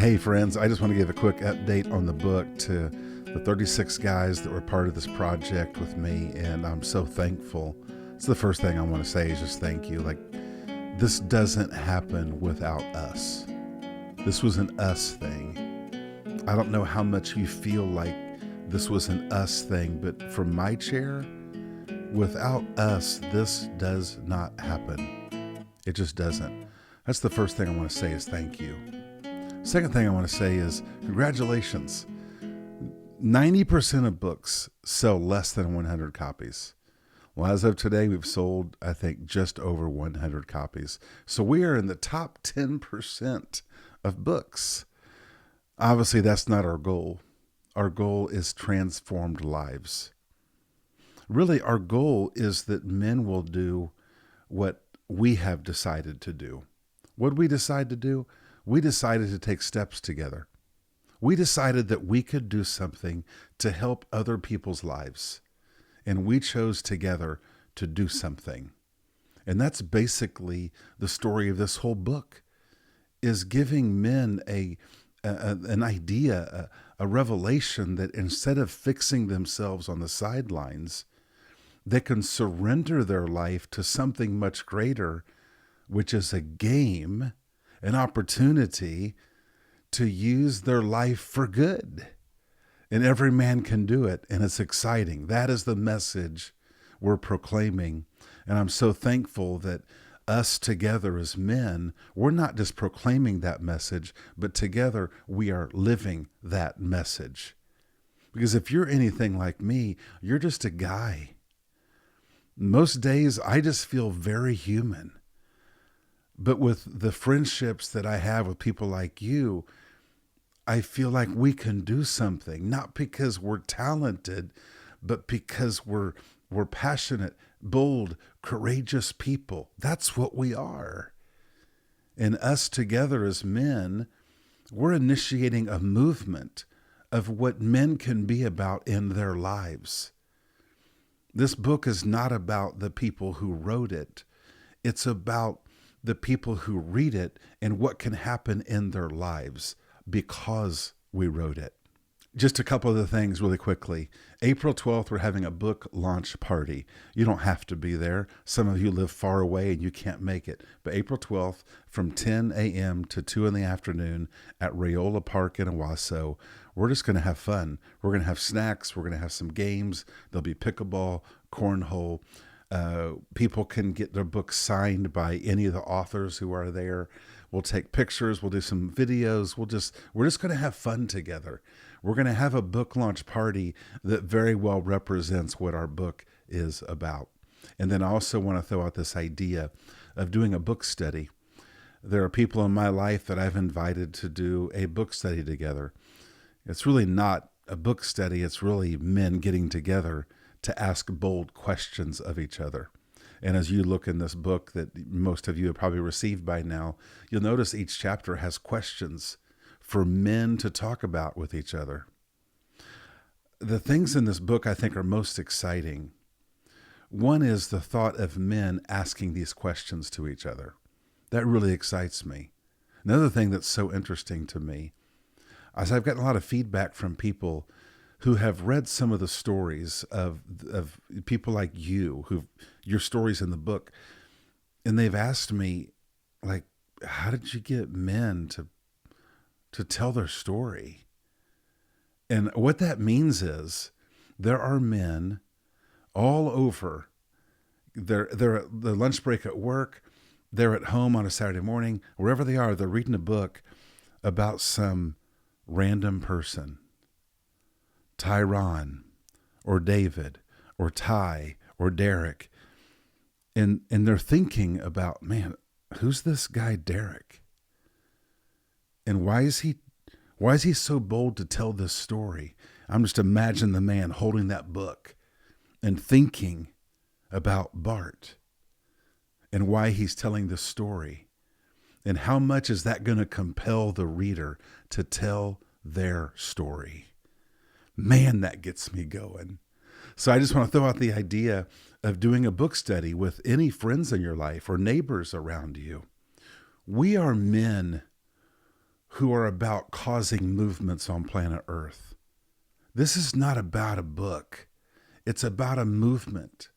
Hey friends, I just want to give a quick update on the book to the 36 guys that were part of this project with me, and I'm so thankful. It's the first thing I want to say is just thank you. This doesn't happen without us. This was an us thing. I don't know how much you feel like this was an us thing, but from my chair, without us, this does not happen. It just doesn't. That's the first thing I want to say is thank you. Second thing I want to say is congratulations. 90% of books sell less than 100 copies. Well, as of today, we've sold, I think, just over 100 copies. So we are in the top 10% of books. Obviously, that's not our goal. Our goal is transformed lives. Really, our goal is that men will do what we have decided to do. What did we decide to do? We decided to take steps together. We decided that we could do something to help other people's lives. And we chose together to do something. And that's basically the story of this whole book, is giving men an idea, a revelation that instead of fixing themselves on the sidelines, they can surrender their life to something much greater, which is a game, an opportunity to use their life for good. And every man can do it, and it's exciting. That is the message we're proclaiming. And I'm so thankful that us together as men, we're not just proclaiming that message, but together we are living that message. Because if you're anything like me, you're just a guy. Most days, I just feel very human. But with the friendships that I have with people like you, I feel like we can do something, not because we're talented, but because we're passionate, bold, courageous people. That's what we are. And us together as men, we're initiating a movement of what men can be about in their lives. This book is not about the people who wrote it. It's about the people who read it and what can happen in their lives because we wrote it. Just a couple of the things really quickly. April 12th, we're having a book launch party. You don't have to be there. Some of you live far away and you can't make it. But April 12th from 10 a.m. to 2 in the afternoon at Rayola Park in Owasso, we're just going to have fun. We're going to have snacks. We're going to have some games. There'll be pickleball, cornhole. People can get their books signed by any of the authors who are there. We'll take pictures. We'll do some videos. We're just going to have fun together. We're going to have a book launch party that very well represents what our book is about. And then I also want to throw out this idea of doing a book study. There are people in my life that I've invited to do a book study together. It's really not a book study. It's really men getting together to ask bold questions of each other. And as you look in this book that most of you have probably received by now, you'll notice each chapter has questions for men to talk about with each other. The things in this book I think are most exciting. One is the thought of men asking these questions to each other. That really excites me. Another thing that's so interesting to me is I've gotten a lot of feedback from people who have read some of the stories of people like you, your stories in the book, and they've asked me, how did you get men to tell their story? And what that means is there are men all over. They're at the lunch break at work, they're at home on a Saturday morning, wherever they are, they're reading a book about some random person. Tyron or David or Ty or Derek. And they're thinking about, man, who's this guy Derek? And why is he so bold to tell this story? I'm just imagining the man holding that book and thinking about Bart and why he's telling this story. And how much is that going to compel the reader to tell their story? Man, that gets me going. So I just want to throw out the idea of doing a book study with any friends in your life or neighbors around you. We are men who are about causing movements on planet Earth. This is not about a book. It's about a movement,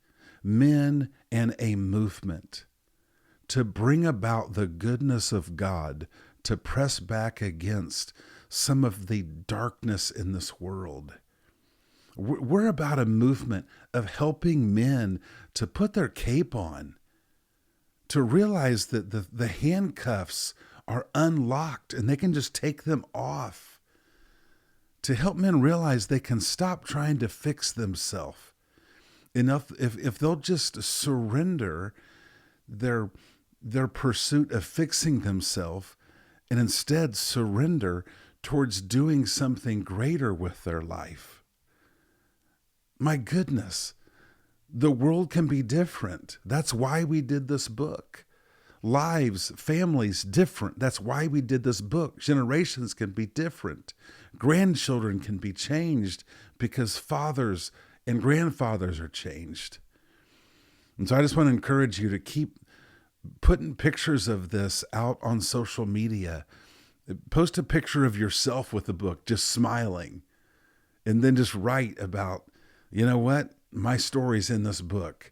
men and a movement, to bring about the goodness of God, to press back against some of the darkness in this world. We're about a movement of helping men to put their cape on, to realize that the handcuffs are unlocked and they can just take them off, to help men realize they can stop trying to fix themselves. If they'll just surrender their pursuit of fixing themselves and instead surrender towards doing something greater with their life. My goodness, the world can be different. That's why we did this book. Lives, families, different. That's why we did this book. Generations can be different. Grandchildren can be changed because fathers and grandfathers are changed. And so I just want to encourage you to keep putting pictures of this out on social media. Post a picture of yourself with the book, just smiling, and then just write about, you know what? My story's in this book.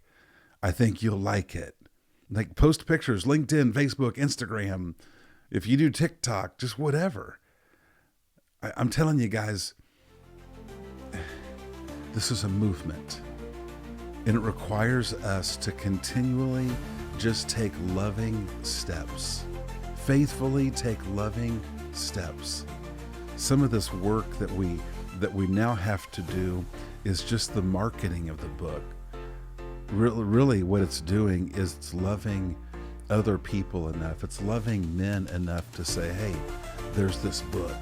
I think you'll like it. Like, post pictures, LinkedIn, Facebook, Instagram. If you do TikTok, just whatever. I'm telling you guys, this is a movement. And it requires us to continually just take loving steps. Faithfully take loving steps. Some of this work that we now have to do is just the marketing of the book. Really what it's doing is it's loving other people enough. It's loving men enough to say, hey, there's this book.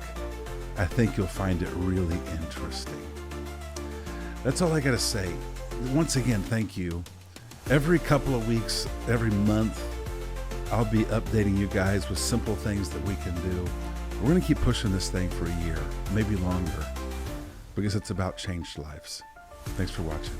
I think you'll find it really interesting. That's all I got to say. Once again, thank you. Every couple of weeks, every month, I'll be updating you guys with simple things that we can do. We're going to keep pushing this thing for a year, maybe longer, because it's about changed lives. Thanks for watching.